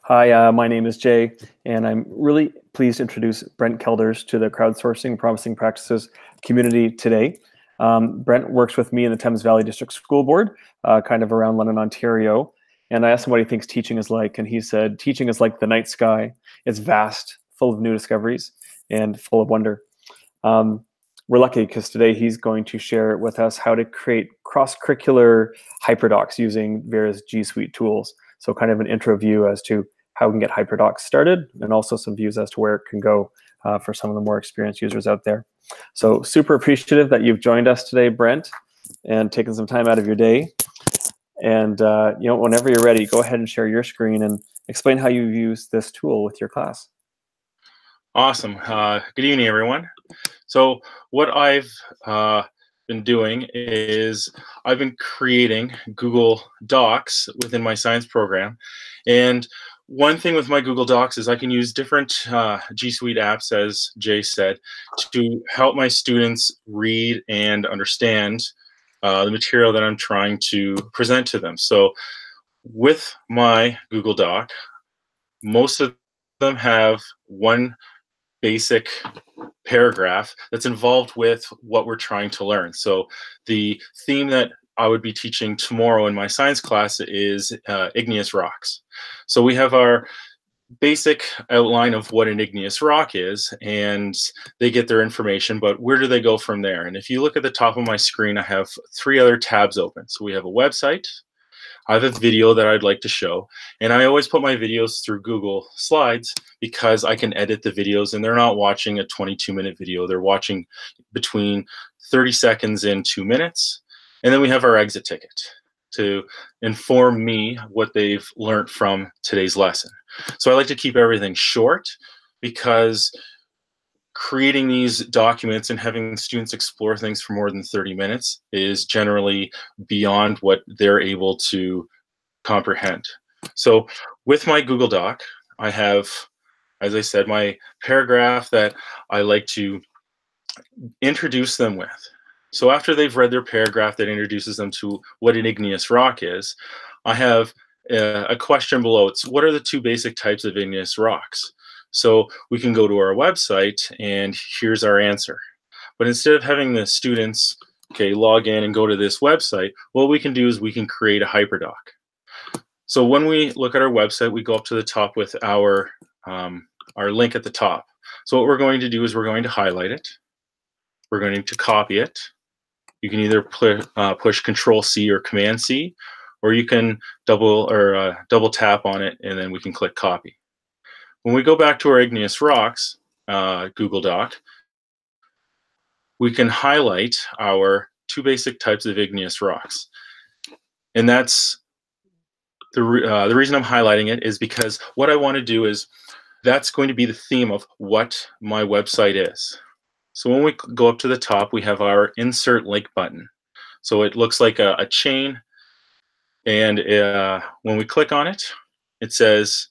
Hi, my name is Jay, and I'm really pleased to introduce Brent Kelders to the Crowdsourcing Promising Practices community today. Brent works with me in the Thames Valley District School Board, kind of around London, Ontario. And I asked him what he thinks teaching is like, and he said, teaching is like the night sky. It's vast, full of new discoveries, and full of wonder. We're lucky because today he's going to share with us how to create cross-curricular hyperdocs using various G Suite tools. So kind of an intro view as to how we can get hyperdocs started, and also some views as to where it can go for some of the more experienced users out there. So super appreciative that you've joined us today, Brent, and taken some time out of your day. And whenever you're ready, go ahead and share your screen and explain how you use this tool with your class. Awesome. Good evening, everyone. So what I've been doing is I've been creating Google Docs within my science program. And one thing with my Google Docs is I can use different G Suite apps, as Jay said, to help my students read and understand the material that I'm trying to present to them. So with my Google Doc, most of them have one basic paragraph that's involved with what we're trying to learn. So the theme that I would be teaching tomorrow in my science class is igneous rocks. So we have our basic outline of what an igneous rock is, and they get their information, but where do they go from there? And if you look at the top of my screen, I have 3 other tabs open. So we have a website, I have a video that I'd like to show, and I always put my videos through Google Slides because I can edit the videos, and they're not watching a 22-minute video. They're watching between 30 seconds and 2 minutes. And then we have our exit ticket to inform me what they've learned from today's lesson. So I like to keep everything short because creating these documents and having students explore things for more than 30 minutes is generally beyond what they're able to comprehend. So with my Google Doc, I have, as I said, my paragraph that I like to introduce them with. So after they've read their paragraph that introduces them to what an igneous rock is, I have a question below. It's what are the 2 basic types of igneous rocks? So we can go to our website and here's our answer. But instead of having the students log in and go to this website, what we can do is we can create a hyperdoc. So when we look at our website, we go up to the top with our link at the top. So what we're going to do is we're going to highlight it. We're going to copy it. You can either push Control-C or Command-C, or you can double tap on it, and then we can click copy. When we go back to our igneous rocks Google Doc, we can highlight our 2 basic types of igneous rocks. And that's the reason I'm highlighting it is because what I want to do is that's going to be the theme of what my website is. So when we go up to the top, we have our insert link button. So it looks like a chain. And when we click on it, it says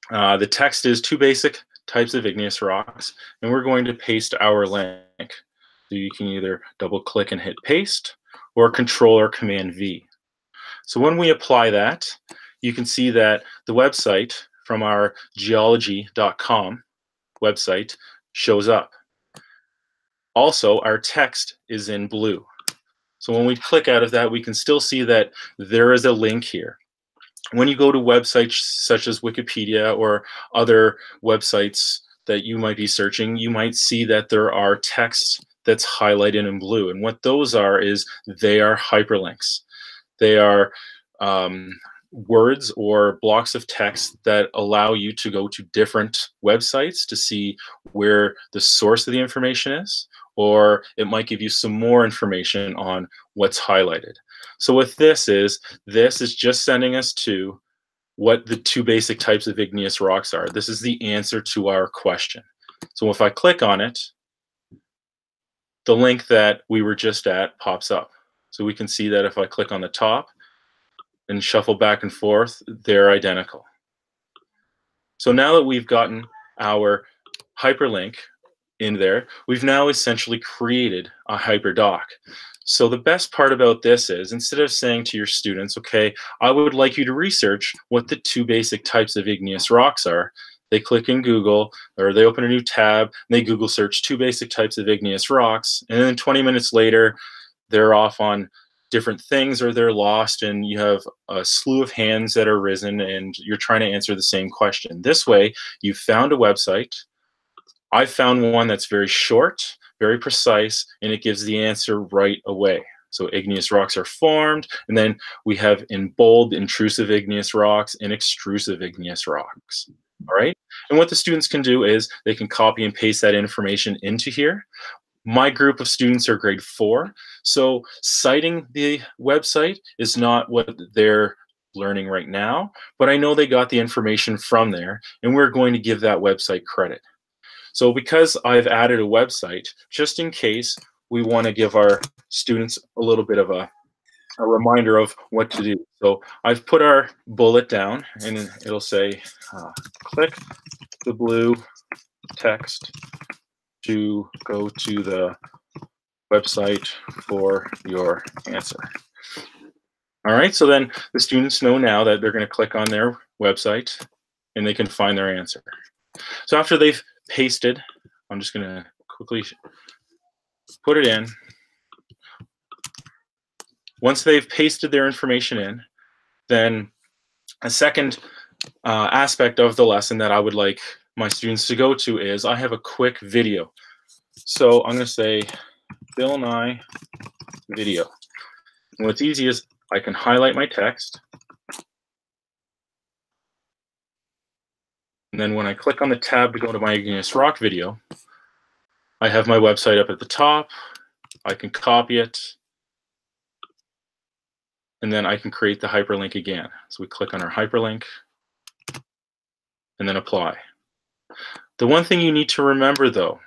the text is 2 basic types of igneous rocks, and we're going to paste our link. So you can either double click and hit paste, or Control or Command V. So when we apply that, you can see that the website from our geology.com website shows up. Also, our text is in blue. So when we click out of that, we can still see that there is a link here. When you go to websites such as Wikipedia or other websites that you might be searching, you might see that there are texts that's highlighted in blue. And what those are is they are hyperlinks. They are words or blocks of text that allow you to go to different websites to see where the source of the information is, or it might give you some more information on what's highlighted. So what this is just sending us to what the 2 basic types of igneous rocks are. This is the answer to our question. So if I click on it, the link that we were just at pops up. So we can see that if I click on the top and shuffle back and forth, they're identical. So now that we've gotten our hyperlink in there, we've now essentially created a hyperdoc. So the best part about this is, instead of saying to your students, okay, I would like you to research what the 2 basic types of igneous rocks are, they click in Google, or they open a new tab, and they Google search 2 basic types of igneous rocks, and then 20 minutes later, they're off on different things, or they're lost, and you have a slew of hands that are risen, and you're trying to answer the same question. This way, you found a website. I found one that's very short, very precise, and it gives the answer right away. So igneous rocks are formed, and then we have in bold intrusive igneous rocks and extrusive igneous rocks. All right. And what the students can do is they can copy and paste that information into here. My group of students are grade 4, so citing the website is not what they're learning right now, but I know they got the information from there, and we're going to give that website credit. So because I've added a website, just in case we want to give our students a little bit of a reminder of what to do. So I've put our bullet down, and it'll say, click the blue text to go to the website for your answer. All right, so then the students know now that they're going to click on their website and they can find their answer. So after they've pasted, I'm just going to quickly put it in. Once they've pasted their information in, then a second aspect of the lesson that I would like my students to go to is I have a quick video. So I'm going to say Bill Nye video. And what's easy is I can highlight my text. And then when I click on the tab to go to my igneous rock video, I have my website up at the top. I can copy it. And then I can create the hyperlink again. So we click on our hyperlink and then apply. The one thing you need to remember though,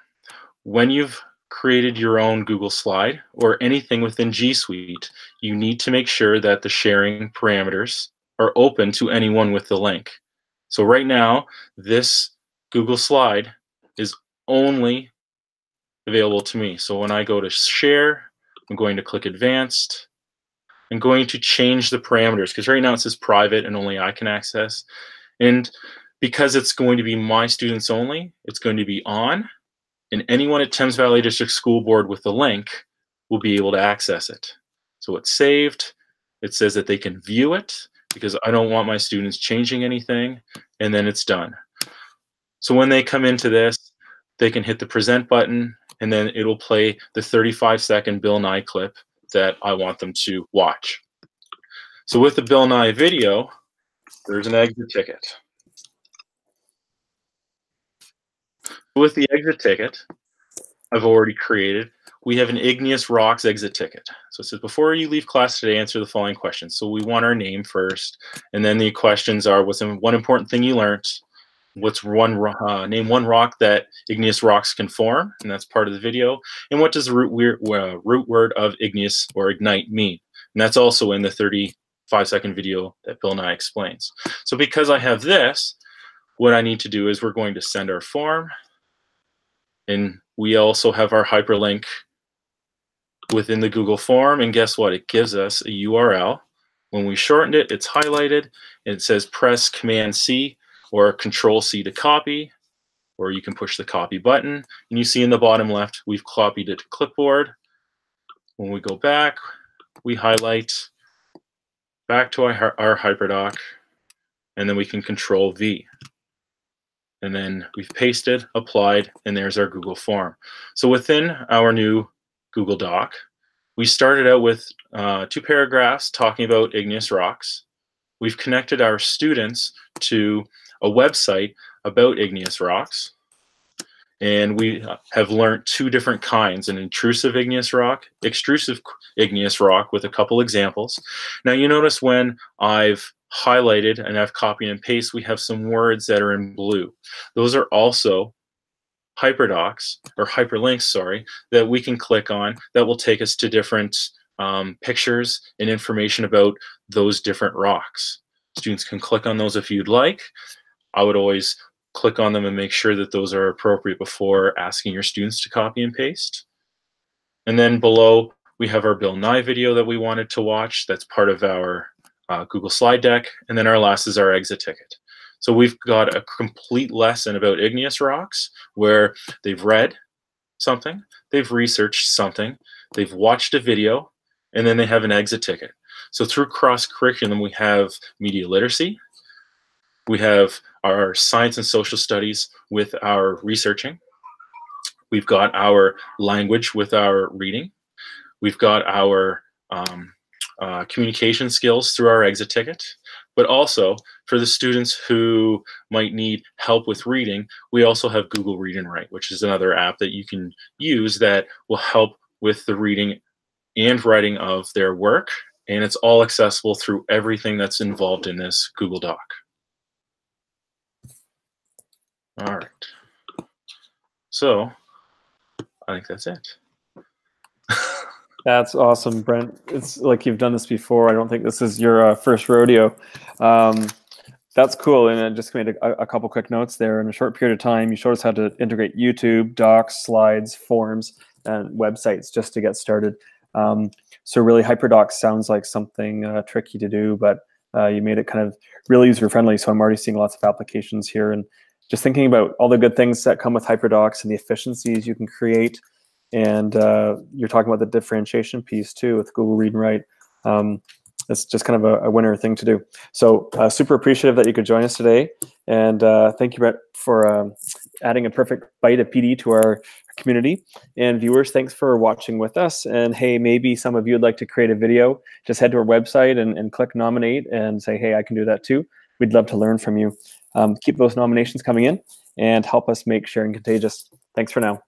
when you've created your own Google slide or anything within G Suite, you need to make sure that the sharing parameters are open to anyone with the link. So right now, this Google slide is only available to me. So when I go to share, I'm going to click advanced. I'm going to change the parameters because right now it says private and only I can access. And because it's going to be my students only, it's going to be on, and anyone at Thames Valley District School Board with the link will be able to access it. So it's saved. It says that they can view it because I don't want my students changing anything, and then it's done. So when they come into this, they can hit the present button, and then it'll play the 35-second Bill Nye clip that I want them to watch. So with the Bill Nye video, there's an exit ticket. With the exit ticket I've already created, we have an igneous rocks exit ticket. So it says, before you leave class today, answer the following questions. So we want our name first, and then the questions are, what's one important thing you learned? What's name one rock that igneous rocks can form, and that's part of the video. And what does the root word of igneous or ignite mean? And that's also in the 35-second video that Bill Nye explains. So because I have this, what I need to do is we're going to send our form, and we also have our hyperlink within the Google form, and guess what? It gives us a URL. When we shortened it, it's highlighted, and it says press Command-C or Control-C to copy, or you can push the copy button. And you see in the bottom left, we've copied it to clipboard. When we go back, we highlight back to our hyperdoc, and then we can Control-V. And then we've pasted, applied, and there's our Google form. So within our new Google Doc, we started out with 2 paragraphs talking about igneous rocks. We've connected our students to a website about igneous rocks. And we have learned 2 different kinds, an intrusive igneous rock, extrusive igneous rock, with a couple examples. Now you notice when I've highlighted and I've copied and pasted, we have some words that are in blue. Those are also hyperdocs, or hyperlinks, sorry, that we can click on that will take us to different pictures and information about those different rocks. Students can click on those if you'd like. I would always click on them and make sure that those are appropriate before asking your students to copy and paste. And then below, we have our Bill Nye video that we wanted to watch. That's part of our Google slide deck. And then our last is our exit ticket. So we've got a complete lesson about igneous rocks where they've read something, they've researched something, they've watched a video, and then they have an exit ticket. So through cross-curriculum, we have media literacy, we have our science and social studies with our researching, we've got our language with our reading, we've got our communication skills through our exit ticket, but also for the students who might need help with reading, we also have Google Read and Write, which is another app that you can use that will help with the reading and writing of their work, and it's all accessible through everything that's involved in this Google Doc. All right, so I think that's it. That's awesome, Brent. It's like you've done this before. I don't think this is your first rodeo. That's cool. And I just made a couple quick notes there. In a short period of time, you showed us how to integrate YouTube, docs, slides, forms, and websites just to get started. So really, Hyperdocs sounds like something tricky to do, but you made it kind of really user-friendly. So I'm already seeing lots of applications here. And just thinking about all the good things that come with Hyperdocs and the efficiencies you can create. And you're talking about the differentiation piece too with Google Read and Write. It's just kind of a winner thing to do. So super appreciative that you could join us today. And thank you, Brett, for adding a perfect bite of PD to our community. And viewers, thanks for watching with us. And hey, maybe some of you would like to create a video. Just head to our website and click nominate and say, hey, I can do that too. We'd love to learn from you. Keep those nominations coming in and help us make sharing contagious. Thanks for now.